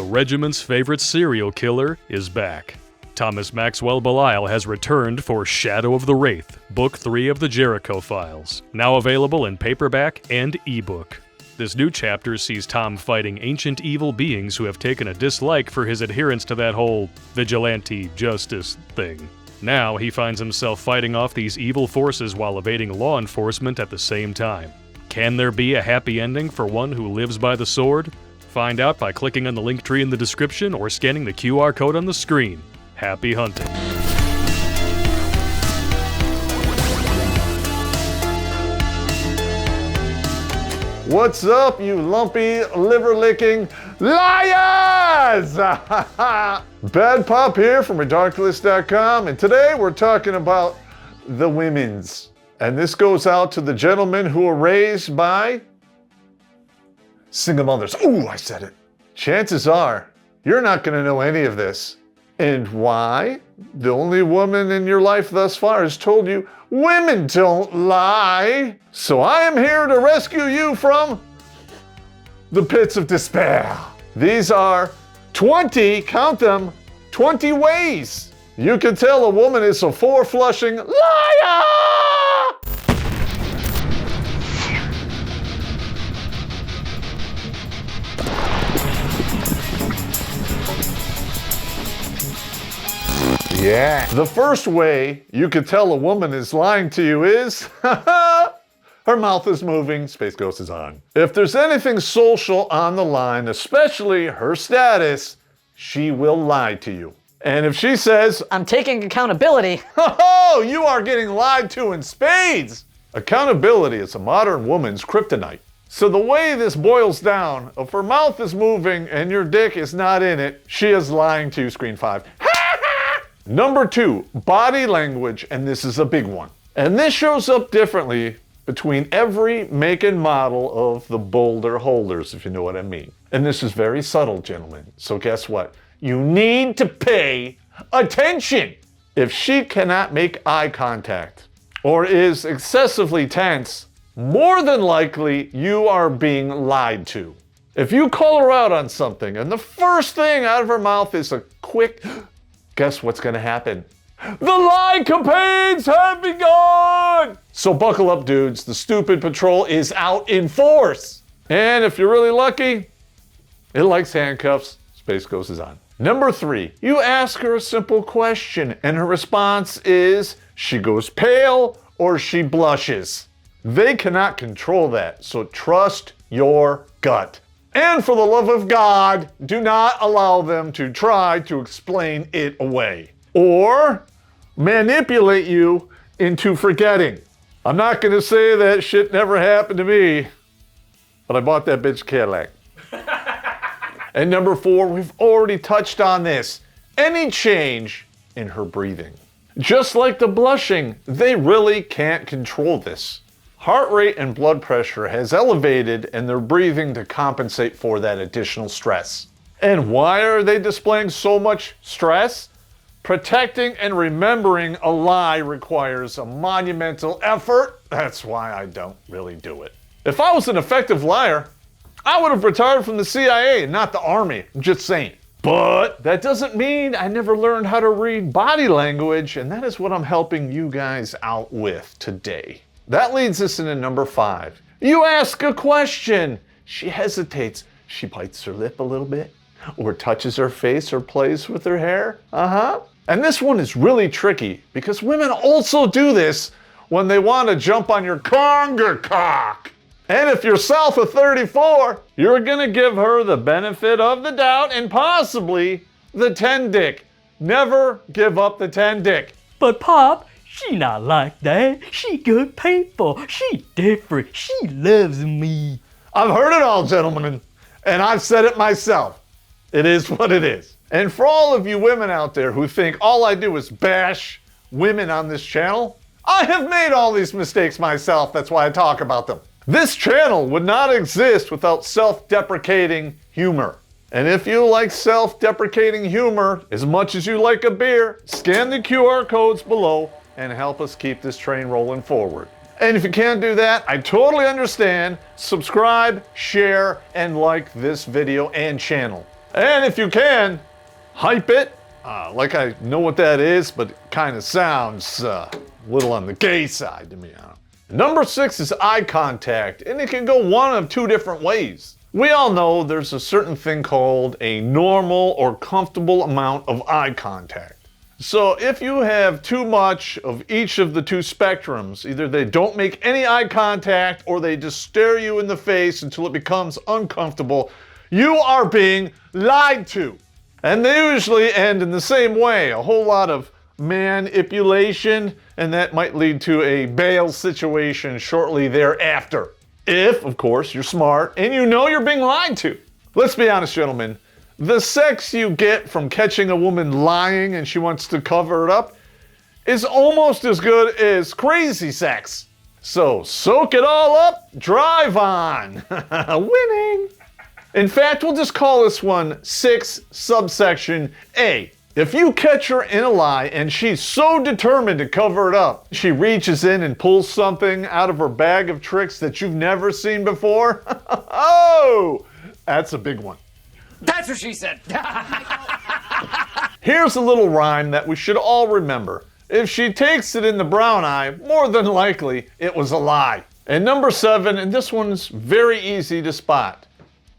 regiment's favorite serial killer is back. Thomas Maxwell Belial has returned for Shadow of the Wraith, Book 3 of the Jericho Files, now available in paperback and ebook. This new chapter sees Tom fighting ancient evil beings who have taken a dislike for his adherence to that whole vigilante justice thing. Now he finds himself fighting off these evil forces while evading law enforcement at the same time. Can there be a happy ending for one who lives by the sword? Find out by clicking on the link tree in the description or scanning the QR code on the screen. Happy hunting. What's up, you lumpy, liver-licking liars? Bad Pop here from Redonkulas.com, and today we're talking about the women's. And this goes out to the gentlemen who were raised by single mothers. Ooh, I said it. Chances are you're not going to know any of this. And why? The only woman in your life thus far has told you women don't lie. So I am here to rescue you from the pits of despair. These are 20, count them, 20 ways you can tell a woman is a four-flushing liar. Yeah. The first way you could tell a woman is lying to you is, her mouth is moving, Space Ghost is on. If there's anything social on the line, especially her status, she will lie to you. And if she says, I'm taking accountability, oh, you are getting lied to in spades. Accountability is a modern woman's kryptonite. So the way this boils down, if her mouth is moving and your dick is not in it, she is lying to you, screen 5. Number 2, body language, and this is a big one. And this shows up differently between every make and model of the boulder holders, if you know what I mean. And this is very subtle, gentlemen. So guess what? You need to pay attention. If she cannot make eye contact or is excessively tense, more than likely you are being lied to. If you call her out on something and the first thing out of her mouth is a quick, guess what's gonna happen? The lie campaigns have begun! So buckle up, dudes. The stupid patrol is out in force. And if you're really lucky, it likes handcuffs. Space Ghost is on. Number 3, you ask her a simple question and her response is she goes pale or she blushes. They cannot control that, so trust your gut. And for the love of God, do not allow them to try to explain it away or manipulate you into forgetting. I'm not going to say that shit never happened to me, but I bought that bitch Cadillac. And number 4, we've already touched on this. Any change in her breathing. Just like the blushing, they really can't control this. Heart rate and blood pressure has elevated and they're breathing to compensate for that additional stress. And why are they displaying so much stress? Protecting and remembering a lie requires a monumental effort. That's why I don't really do it. If I was an effective liar, I would have retired from the CIA, not the Army. I'm just saying. But that doesn't mean I never learned how to read body language, and that is what I'm helping you guys out with today. That leads us into number 5. You ask a question. She hesitates. She bites her lip a little bit, or touches her face, or plays with her hair. And this one is really tricky because women also do this when they want to jump on your conga cock. And if you're south of 34, you're gonna give her the benefit of the doubt and possibly the 10 dick. Never give up the 10 dick. But Pop, she not like that. She good people. She different. She loves me. I've heard it all, gentlemen, and I've said it myself. It is what it is. And for all of you women out there who think all I do is bash women on this channel, I have made all these mistakes myself. That's why I talk about them. This channel would not exist without self-deprecating humor. And if you like self-deprecating humor as much as you like a beer, scan the QR codes below and help us keep this train rolling forward. And if you can't do that, I totally understand. Subscribe, share, and like this video and channel. And if you can, hype it. Like I know what that is, but it kind of sounds a little on the gay side to me. Number 6 is eye contact, and it can go one of two different ways. We all know there's a certain thing called a normal or comfortable amount of eye contact. So if you have too much of each of the two spectrums, either they don't make any eye contact or they just stare you in the face until it becomes uncomfortable, you are being lied to. And they usually end in the same way, a whole lot of manipulation, and that might lead to a bail situation shortly thereafter. If, of course, you're smart and you know you're being lied to. Let's be honest, gentlemen. The sex you get from catching a woman lying and she wants to cover it up is almost as good as crazy sex. So soak it all up, drive on. Winning. In fact, we'll just call this one 6 subsection A. If you catch her in a lie and she's so determined to cover it up, she reaches in and pulls something out of her bag of tricks that you've never seen before, oh, that's a big one. That's what she said. Here's a little rhyme that we should all remember. If she takes it in the brown eye, more than likely it was a lie. And number 7, and this one's very easy to spot.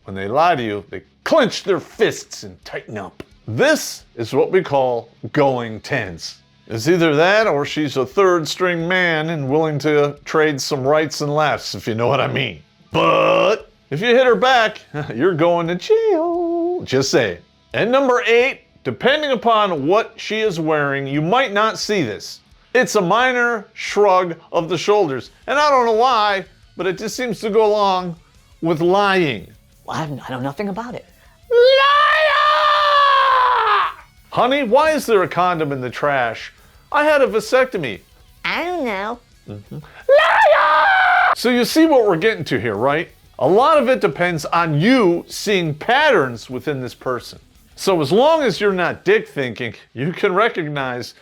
When they lie to you, they clench their fists and tighten up. This is what we call going tense. It's either that or she's a third string man and willing to trade some rights and lefts, if you know what I mean. But if you hit her back, you're going to jail. Just saying. And number 8, depending upon what she is wearing, you might not see this. It's a minor shrug of the shoulders. And I don't know why, but it just seems to go along with lying. Well, I know nothing about it. Honey, why is there a condom in the trash? I had a vasectomy. I don't know. Liar! So you see what we're getting to here, right? A lot of it depends on you seeing patterns within this person. So as long as you're not dick thinking, you can recognize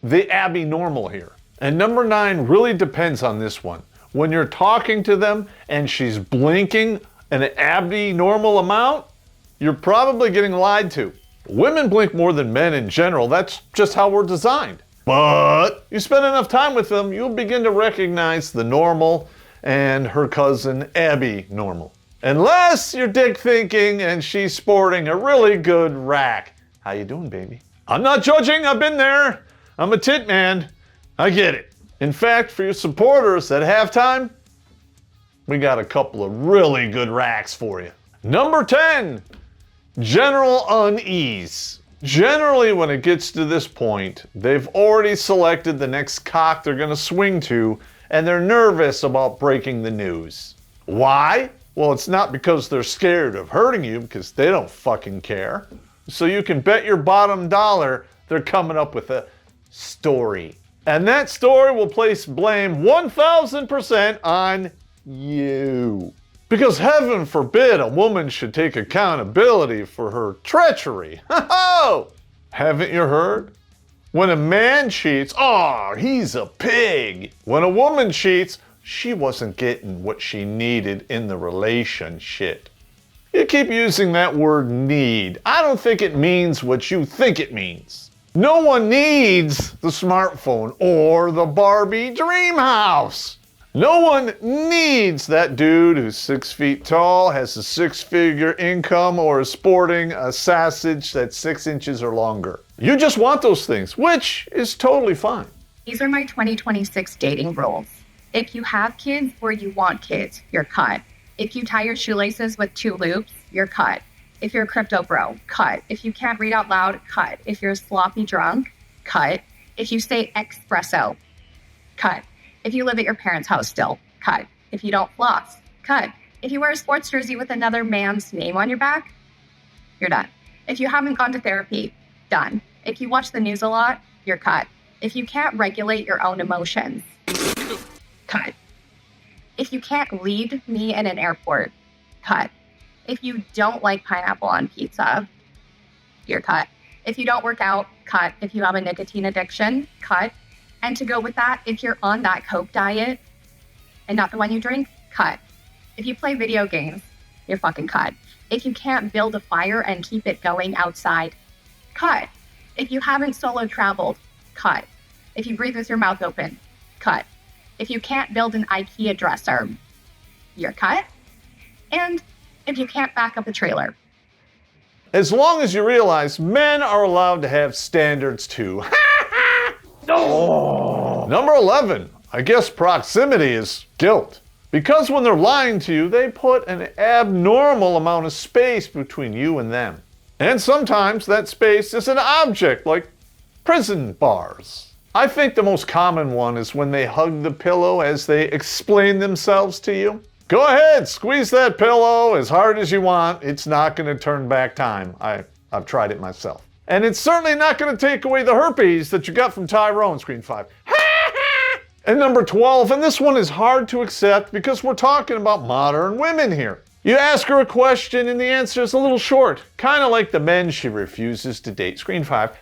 the Abby normal here. And number 9 really depends on this one. When you're talking to them and she's blinking an Abby normal amount, you're probably getting lied to. Women blink more than men in general. That's just how we're designed. But you spend enough time with them, you'll begin to recognize the normal and her cousin Abby normal. Unless you're dick thinking and she's sporting a really good rack. How you doing, baby? I'm not judging, I've been there. I'm a tit man. I get it. In fact, for your supporters at halftime, we got a couple of really good racks for you. Number 10. General unease. Generally, when it gets to this point, they've already selected the next cock they're going to swing to, and they're nervous about breaking the news. Why? Well, it's not because they're scared of hurting you, because they don't fucking care. So you can bet your bottom dollar they're coming up with a story. And that story will place blame 1000% on you. Because heaven forbid a woman should take accountability for her treachery. Ho-ho! Haven't you heard? When a man cheats, oh, he's a pig. When a woman cheats, she wasn't getting what she needed in the relationship. You keep using that word need. I don't think it means what you think it means. No one needs the smartphone or the Barbie dream house. No one needs that dude who's 6 feet tall, has a 6-figure income, or is sporting a sausage that's 6 inches or longer. You just want those things, which is totally fine. These are my 2026 dating rules. If you have kids or you want kids, you're cut. If you tie your shoelaces with 2 loops, you're cut. If you're a crypto bro, cut. If you can't read out loud, cut. If you're a sloppy drunk, cut. If you say espresso, cut. If you live at your parents' house still, cut. If you don't floss, cut. If you wear a sports jersey with another man's name on your back, you're done. If you haven't gone to therapy, done. If you watch the news a lot, you're cut. If you can't regulate your own emotions, cut. If you can't lead me in an airport, cut. If you don't like pineapple on pizza, you're cut. If you don't work out, cut. If you have a nicotine addiction, cut. And to go with that, if you're on that Coke diet and not the one you drink, cut. If you play video games you're fucking cut. If you can't build a fire and keep it going outside, cut. If you haven't solo traveled, cut. If you breathe with your mouth open, cut. If you can't build an IKEA dresser, you're cut. And if you can't back up a trailer. As long as you realize men are allowed to have standards too. Oh. Number 11, I guess proximity is guilt. Because when they're lying to you, they put an abnormal amount of space between you and them. And sometimes that space is an object, like prison bars. I think the most common one is when they hug the pillow as they explain themselves to you. Go ahead, squeeze that pillow as hard as you want. It's not going to turn back time. I've tried it myself. And it's certainly not going to take away the herpes that you got from Tyrone, Screen 5. And number 12, and this one is hard to accept because we're talking about modern women here. You ask her a question and the answer is a little short, kind of like the men she refuses to date. Screen 5.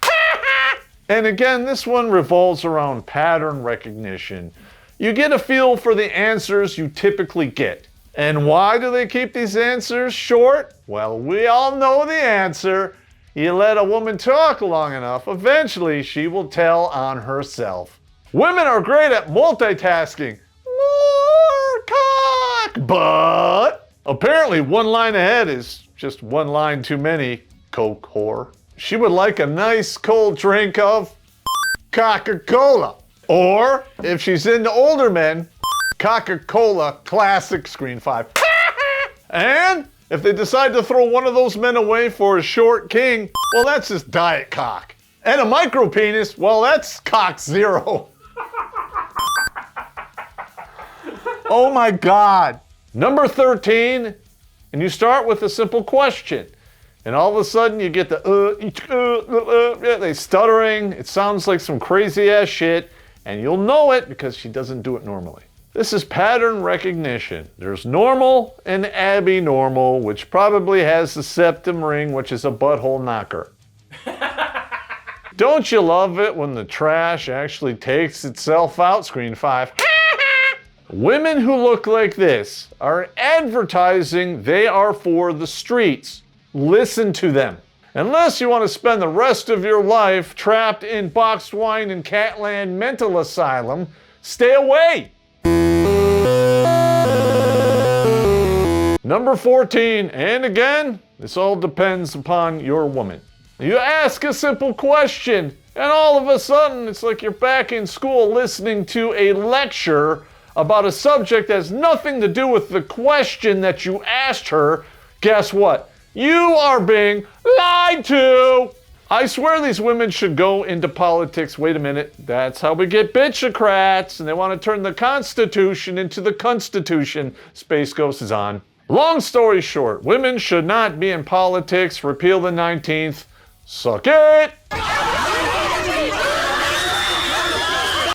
And again, this one revolves around pattern recognition. You get a feel for the answers you typically get. And why do they keep these answers short? Well, we all know the answer. You let a woman talk long enough, eventually she will tell on herself. Women are great at multitasking. More cock! But apparently one line ahead is just one line too many, coke whore. She would like a nice cold drink of Coca-Cola. Or, if she's into older men, Coca-Cola Classic, Screen 5. And if they decide to throw one of those men away for a short king, well, that's just diet cock. And a micro penis, well, that's cock zero. Oh my God. Number 13, and you start with a simple question. And all of a sudden you get the they stuttering. It sounds like some crazy ass shit. And you'll know it because she doesn't do it normally. This is pattern recognition. There's normal and abnormal, which probably has the septum ring, which is a butthole knocker. Don't you love it when the trash actually takes itself out? Screen 5. Women who look like this are advertising they are for the streets. Listen to them. Unless you want to spend the rest of your life trapped in boxed wine and Catland mental asylum, stay away. Number 14, and again, this all depends upon your woman. You ask a simple question, and all of a sudden, it's like you're back in school listening to a lecture about a subject that has nothing to do with the question that you asked her. Guess what? You are being lied to. I swear these women should go into politics. Wait a minute. That's how we get bitchocrats. And they want to turn the Constitution into the Constitution. Space Ghost is on. Long story short, women should not be in politics. Repeal the 19th. Suck it.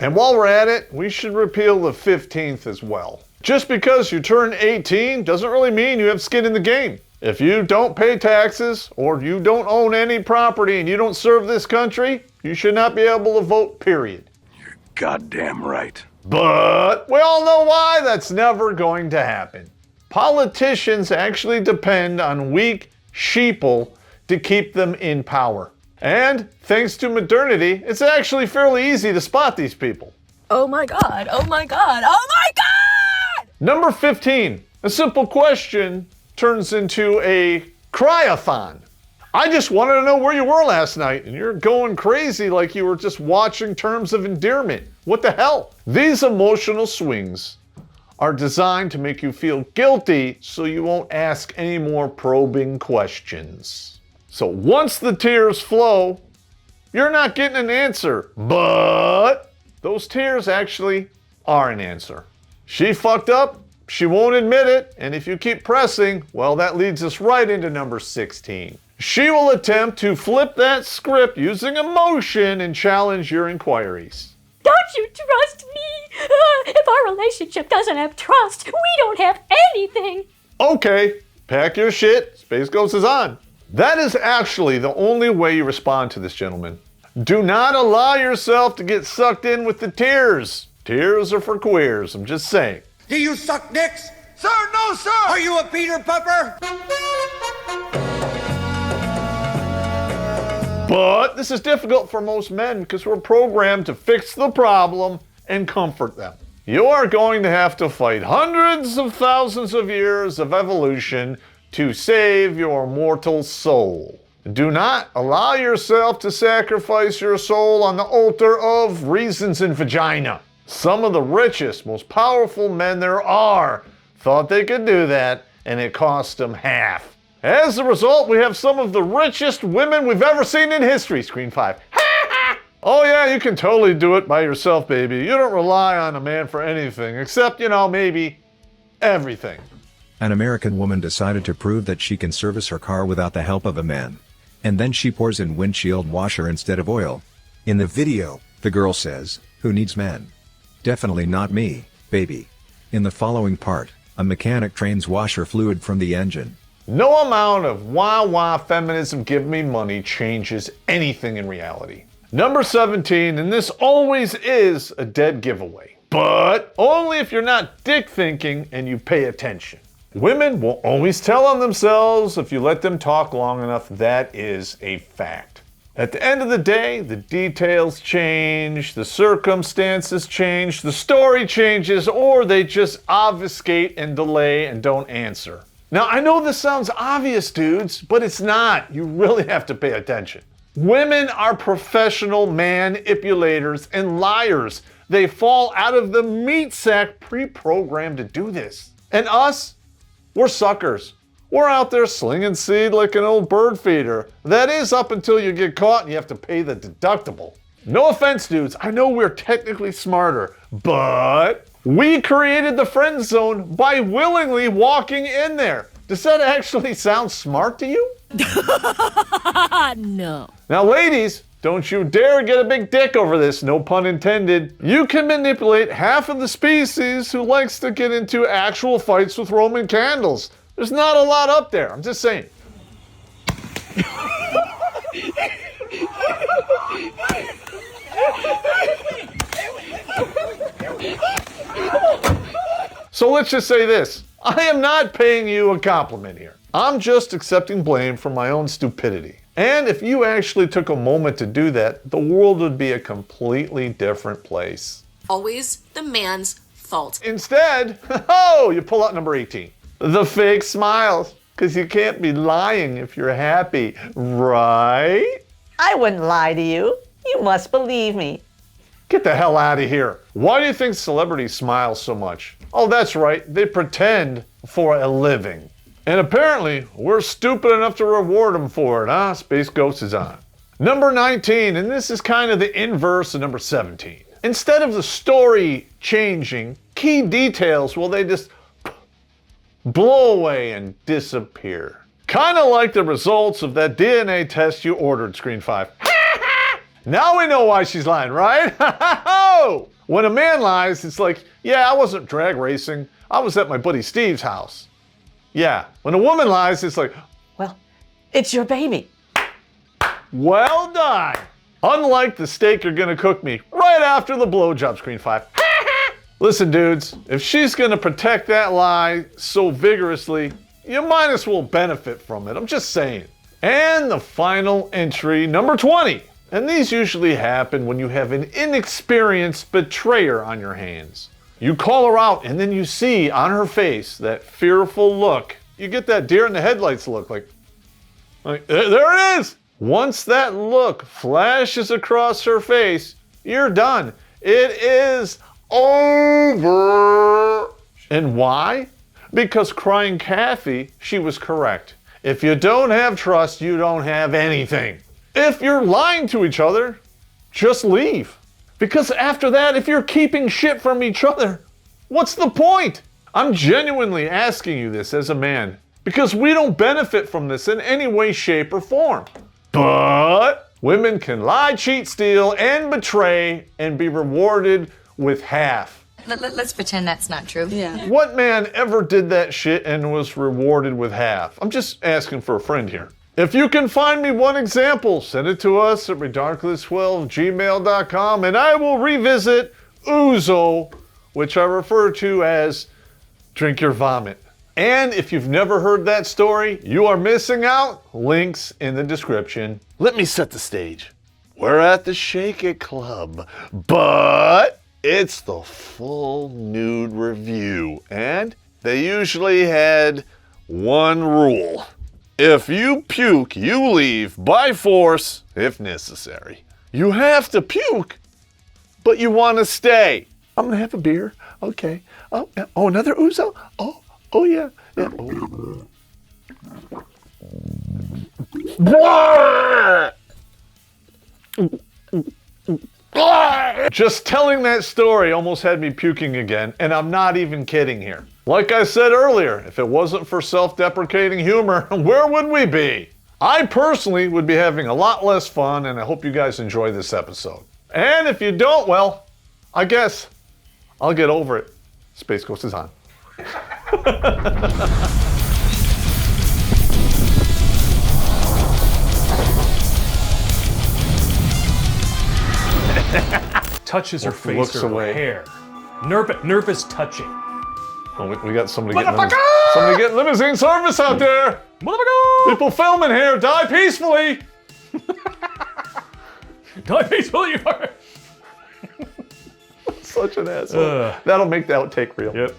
And while we're at it, we should repeal the 15th as well. Just because you turn 18 doesn't really mean you have skin in the game. If you don't pay taxes, or you don't own any property and you don't serve this country, you should not be able to vote, period. You're goddamn right. But we all know why that's never going to happen. Politicians actually depend on weak sheeple to keep them in power. And thanks to modernity, it's actually fairly easy to spot these people. Oh my God, oh my God, oh my God! Number 15, a simple question turns into a cryathon. I just wanted to know where you were last night, and you're going crazy like you were just watching Terms of Endearment. What the hell? These emotional swings are designed to make you feel guilty so you won't ask any more probing questions. So once the tears flow, you're not getting an answer, but those tears actually are an answer. She fucked up. She won't admit it, and if you keep pressing, well, that leads us right into number 16. She will attempt to flip that script using emotion and challenge your inquiries. Don't you trust me? If our relationship doesn't have trust, we don't have anything. Okay, pack your shit. Space Ghost is on. That is actually the only way you respond to this, gentleman. Do not allow yourself to get sucked in with the tears. Tears are for queers, I'm just saying. Do you suck dicks? Sir, no, sir! Are you a Peter Pupper? But this is difficult for most men because we're programmed to fix the problem and comfort them. You are going to have to fight hundreds of thousands of years of evolution to save your mortal soul. Do not allow yourself to sacrifice your soul on the altar of reasons and vagina. Some of the richest, most powerful men there are thought they could do that, and it cost them half. As a result, we have some of the richest women we've ever seen in history. Screen 5. Oh yeah, you can totally do it by yourself, baby. You don't rely on a man for anything, except, maybe everything. An American woman decided to prove that she can service her car without the help of a man. And then she pours in windshield washer instead of oil. In the video, the girl says, "Who needs men? Definitely not me, baby." In the following part, a mechanic drains washer fluid from the engine. No amount of wah-wah feminism give me money changes anything in reality. Number 17, and this always is a dead giveaway, but only if you're not dick thinking and you pay attention. Women will always tell on themselves if you let them talk long enough. That is a fact. At the end of the day, the details change, the circumstances change, the story changes, or they just obfuscate and delay and don't answer. Now, I know this sounds obvious, dudes, but it's not. You really have to pay attention. Women are professional manipulators and liars. They fall out of the meat sack pre-programmed to do this. And us, we're suckers. We're out there slinging seed like an old bird feeder. That is up until you get caught and you have to pay the deductible. No offense, dudes. I know we're technically smarter, but we created the friend zone by willingly walking in there. Does that actually sound smart to you? No. Now, ladies, don't you dare get a big dick over this, no pun intended. You can manipulate half of the species who likes to get into actual fights with Roman candles. There's not a lot up there, I'm just saying. So let's just say this. I am not paying you a compliment here. I'm just accepting blame for my own stupidity. And if you actually took a moment to do that, the world would be a completely different place. Always the man's fault. Instead, you pull out number 18. The fake smiles. Because you can't be lying if you're happy, right? I wouldn't lie to you. You must believe me. Get the hell out of here. Why do you think celebrities smile so much? Oh, that's right. They pretend for a living. And apparently, we're stupid enough to reward them for it, huh? Space Ghost is on. Number 19, and this is kind of the inverse of number 17. Instead of the story changing, key details, well, they just blow away and disappear. Kind of like the results of that DNA test you ordered, Screen 5. Now we know why she's lying, right? When a man lies, it's like, yeah, I wasn't drag racing. I was at my buddy Steve's house. Yeah, when a woman lies, it's like, well, it's your baby. Well done. Unlike the steak you're gonna cook me right after the blowjob, Screen 5. Listen, dudes, if she's gonna protect that lie so vigorously, you might as well benefit from it. I'm just saying. And the final entry, number 20. And these usually happen when you have an inexperienced betrayer on your hands. You call her out and then you see on her face that fearful look. You get that deer in the headlights look, like there it is. Once that look flashes across her face, you're done. It is over. And why? Because crying Kathy, she was correct. If you don't have trust, you don't have anything. If you're lying to each other, just leave. Because after that, if you're keeping shit from each other, what's the point? I'm genuinely asking you this as a man, because we don't benefit from this in any way, shape, or form. But women can lie, cheat, steal, and betray and be rewarded with half. Let's pretend that's not true. Yeah. What man ever did that shit and was rewarded with half? I'm just asking for a friend here. If you can find me one example, send it to us at redonkulas12gmail.com, and I will revisit Ouzo, which I refer to as drink your vomit. And if you've never heard that story, you are missing out. Links in the description. Let me set the stage. We're at the Shake It Club, but it's the full nude review. And they usually had one rule. If you puke, you leave by force if necessary. You have to puke, but you want to stay. I'm going to have a beer. Okay. Oh, another ouzo? Oh yeah. Oh. Just telling that story almost had me puking again, and I'm not even kidding here. Like I said earlier, if it wasn't for self-deprecating humor, where would we be? I personally would be having a lot less fun, and I hope you guys enjoy this episode. And if you don't, well, I guess I'll get over it. Space Ghost is on. Touches her face Looks or her away. hair. Nervous touching. Oh, we got somebody getting limousine service out there. People filming here. Die peacefully. Die peacefully. Such an asshole. That'll make the outtake real. Yep.